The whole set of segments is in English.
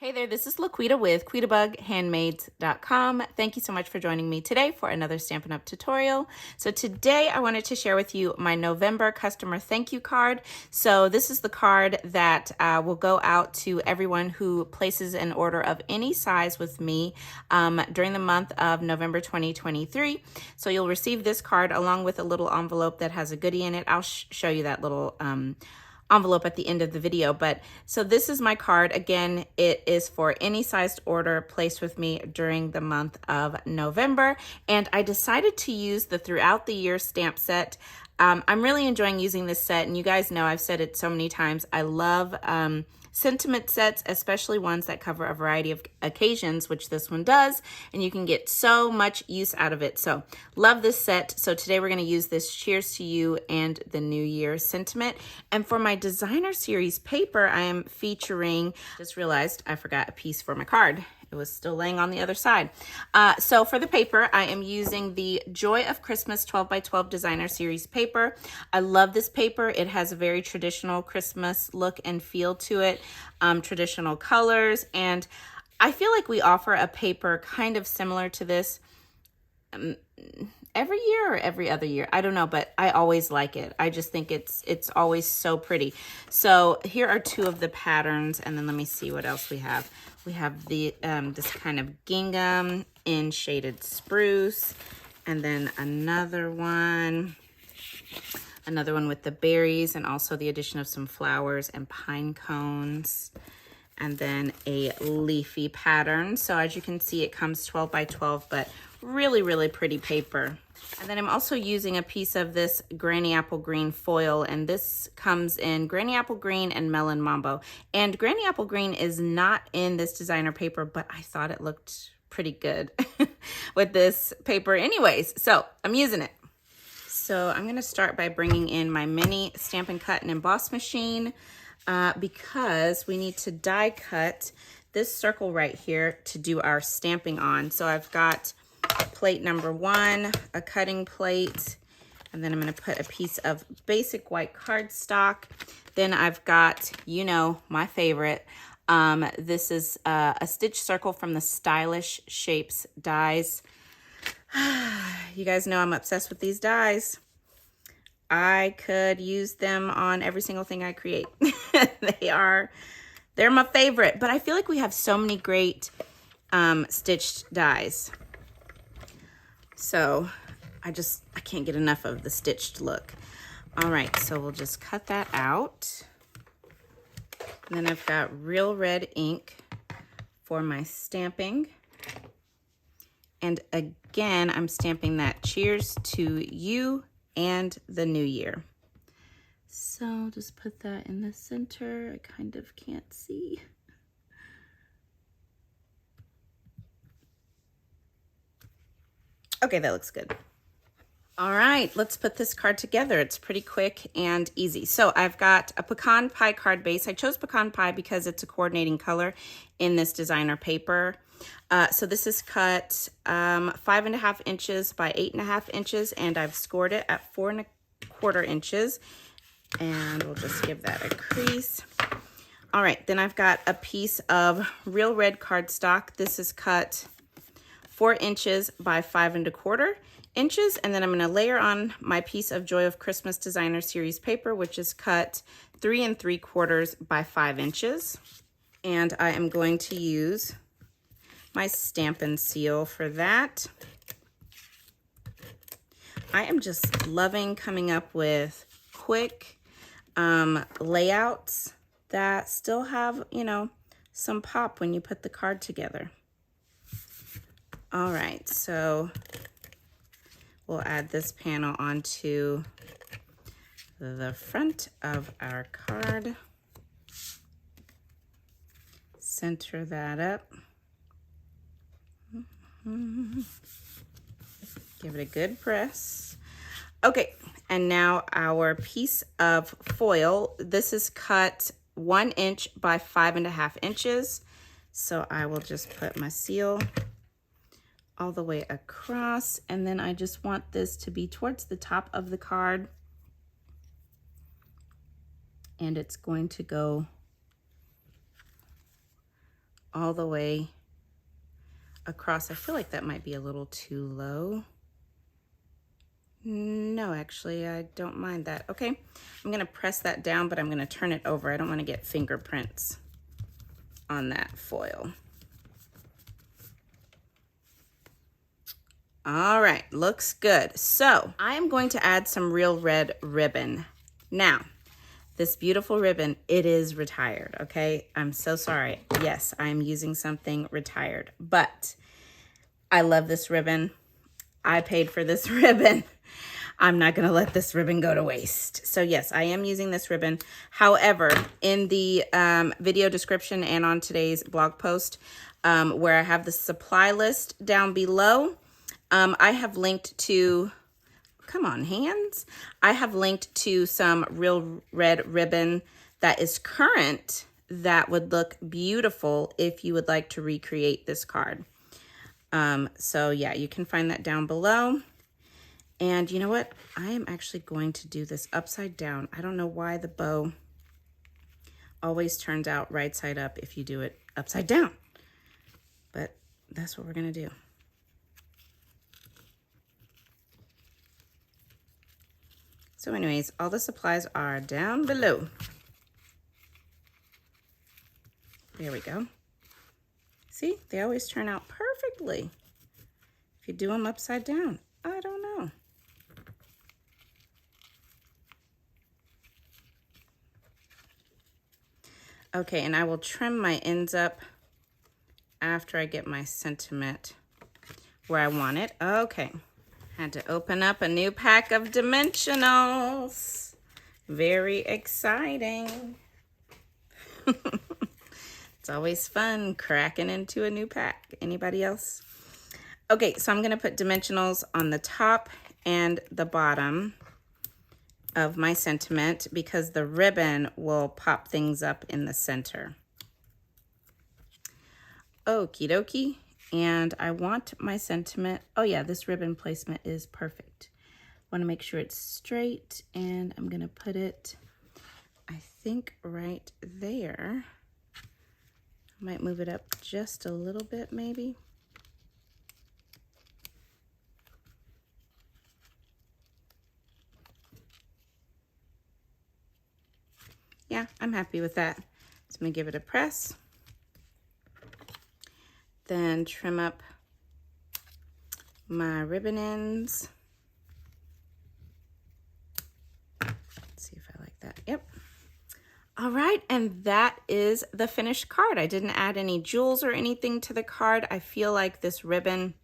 Hey there, this is LaQuita with QuitaBugHandmaids.com. Thank you so much for joining me today for another Stampin' Up! Tutorial. So today I wanted to share with you my November customer thank you card. So this is the card that will go out to everyone who places an order of any size with me during the month of November 2023. So you'll receive this card along with a little envelope that has a goodie in it. I'll show you that little envelope at the end of the video. But so this is my card. Again, it is for any sized order placed with me during the month of November. And I decided to use the throughout the year stamp set. I'm really enjoying using this set, and you guys know I've said it so many times. I love sentiment sets, especially ones that cover a variety of occasions, which this one does, and you can get so much use out of it. So love this set. So today we're going to use this Cheers to You and the New Year sentiment. And for my designer series paper, I am featuring, just realized I forgot a piece for my card. It was still laying on the other side. So for the paper, I am using the Joy of Christmas 12 by 12 designer series paper. I love this paper. It has a very traditional Christmas look and feel to it, traditional colors. And I feel like we offer a paper kind of similar to this every year or every other year. I don't know, but I always like it. I just think it's always so pretty. So here are two of the patterns, and then let me see what else we have. We have the this kind of gingham in shaded spruce, and then another one with the berries, and also the addition of some flowers and pine cones, and then a leafy pattern. So as you can see, it comes 12 by 12, but really, really pretty paper. And then I'm also using a piece of this Granny Apple Green foil, and this comes in Granny Apple Green and Melon Mambo. And Granny Apple Green is not in this designer paper, but I thought it looked pretty good with this paper anyways, so I'm using it. So I'm going to start by bringing in my mini Stampin' Cut and Emboss machine because we need to die cut this circle right here to do our stamping on. So I've got plate number 1, a cutting plate, and then I'm going to put a piece of basic white cardstock. Then I've got, you know, my favorite. This is a stitch circle from the Stylish Shapes dies. You guys know I'm obsessed with these dies. I could use them on every single thing I create. They're my favorite, but I feel like we have so many great stitched dies. So I can't get enough of the stitched look. All right, so we'll just cut that out. And then I've got real red ink for my stamping. And again, I'm stamping that Cheers to You and the New Year. So just put that in the center. I kind of can't see. Okay, that looks good. All right, let's put this card together. It's pretty quick and easy. So I've got a pecan pie card base. I chose pecan pie because it's a coordinating color in this designer paper. So this is cut 5.5 inches by 8.5 inches, and I've scored it at 4.25 inches. And we'll just give that a crease. All right, then I've got a piece of real red cardstock. This is cut 4 inches by 5.25 inches, and then I'm going to layer on my piece of Joy of Christmas designer series paper, which is cut 3 3/4 by 5 inches. And I am going to use my Stampin' Seal for that. I am just loving coming up with quick layouts that still have, you know, some pop when you put the card together. All right, so we'll add this panel onto the front of our card. Center that up. Give it a good press. Okay, and now our piece of foil. This is cut 1 inch by 5.5 inches. So I will just put my seal all the way across, and then I just want this to be towards the top of the card, and it's going to go all the way across. I feel like that might be a little too low. No, actually, I don't mind that. Okay, I'm gonna press that down, but I'm gonna turn it over. I don't wanna get fingerprints on that foil. All right, looks good. So I am going to add some real red ribbon. Now, this beautiful ribbon, it is retired, okay? I'm so sorry. Yes, I'm using something retired, but I love this ribbon. I paid for this ribbon. I'm not gonna let this ribbon go to waste. So yes, I am using this ribbon. However, in the video description and on today's blog post, where I have the supply list down below, I have linked to, come on hands, I have linked to some real red ribbon that is current that would look beautiful if you would like to recreate this card. So yeah, you can find that down below. And you know what? I am actually going to do this upside down. I don't know why the bow always turns out right side up if you do it upside down, but that's what we're gonna do. So anyways, all the supplies are down below. There we go. See, they always turn out perfectly if you do them upside down. I don't know. Okay, and I will trim my ends up after I get my sentiment where I want it. Okay. Had to open up a new pack of dimensionals. Very exciting. It's always fun cracking into a new pack. Anybody else? Okay, so I'm gonna put dimensionals on the top and the bottom of my sentiment because the ribbon will pop things up in the center. Okie dokie. And I want my sentiment, oh yeah, this ribbon placement is perfect. Want to make sure it's straight, and I'm gonna put it, I think, right there. I might move it up just a little bit, maybe. Yeah, I'm happy with that. So I'm gonna give it a press. Then trim up my ribbon ends. Let's see if I like that. Yep. All right, and that is the finished card. I didn't add any jewels or anything to the card. I feel like this ribbon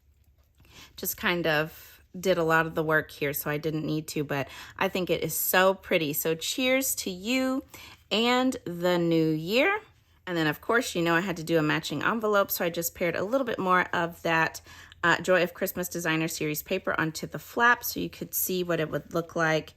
just kind of did a lot of the work here, so I didn't need to, but I think it is so pretty. So cheers to you and the new year. And then, of course, you know I had to do a matching envelope, so I just paired a little bit more of that Joy of Christmas Designer Series paper onto the flap so you could see what it would look like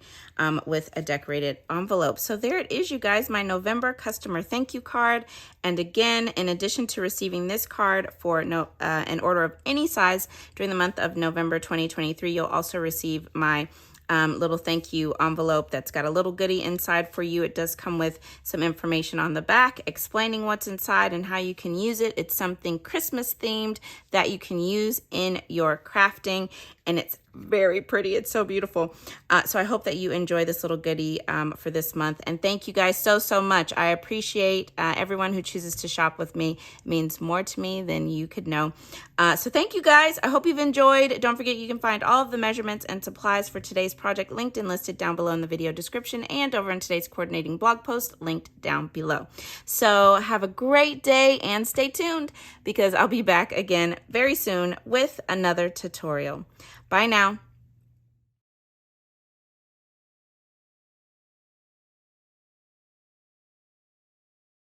with a decorated envelope. So there it is, you guys, my November customer thank you card. And again, in addition to receiving this card for an order of any size during the month of November 2023, you'll also receive my little thank you envelope that's got a little goodie inside for you. It does come with some information on the back explaining what's inside and how you can use it. It's something Christmas themed that you can use in your crafting, and it's very pretty. It's so beautiful. So I hope that you enjoy this little goodie for this month. And thank you guys so much. I appreciate everyone who chooses to shop with me. It means more to me than you could know. So thank you guys. I hope you've enjoyed. Don't forget you can find all of the measurements and supplies for today's project linked and listed down below in the video description and over in today's coordinating blog post linked down below. So have a great day and stay tuned because I'll be back again very soon with another tutorial. Bye now.